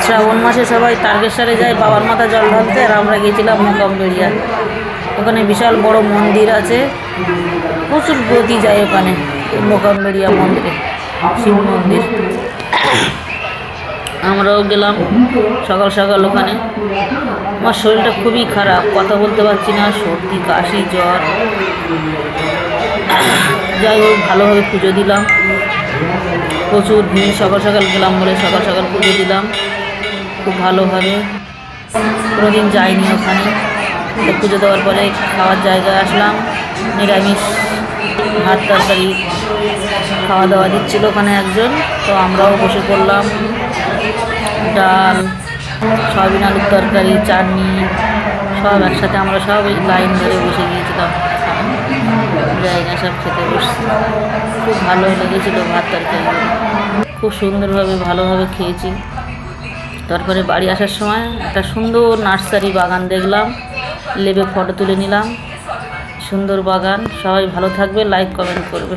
শ্রাবণ মাসে সবাই তারকেশ্বরে যায় বাবার মাথা জল ঢালতে, আর আমরা গিয়েছিলাম মোকামবেড়িয়া। ওখানে বিশাল বড় মন্দির আছে, প্রচুর গতি যায় ওখানে মোকামবেড়িয়া মন্দিরে, শিব মন্দির। আমরাও গেলাম সকাল সকাল ওখানে। আমার শরীরটা খুবই খারাপ, কথা বলতে পারছি না, সর্দি কাশি জ্বর। যাই হোক ভালোভাবে পুজো দিলাম, প্রচুর ভিড়। সকাল সকাল গেলাম বলে সকাল সকাল পুজো দিলাম খুব ভালোভাবে। কোনোদিন যাইনি ওখানে। তো পুজো দেওয়ার পরে খাওয়ার জায়গায় আসলাম, নিরামিষ ভাত তরকারি খাওয়া দাওয়া দিচ্ছিলো ওখানে একজন। তো আমরাও বসে পড়লাম, ডাল, সয়াবিন আলুর তরকারি, চাটনি সব একসাথে আমরা সব ওই লাইন ধরে বসে গিয়েছিলাম, জায়গা সব খেতে বসছি। খুব ভালো লেগেছিলো ভাত তরকারি, খুব সুন্দরভাবে ভালোভাবে খেয়েছি। তারপরে বাড়ি আসার সময় একটা সুন্দর নার্সারি বাগান দেখলাম, লেবে ফটো তুলে নিলাম। সুন্দর বাগান। সবাই ভালো থাকবে, লাইক কমেন্ট করবে।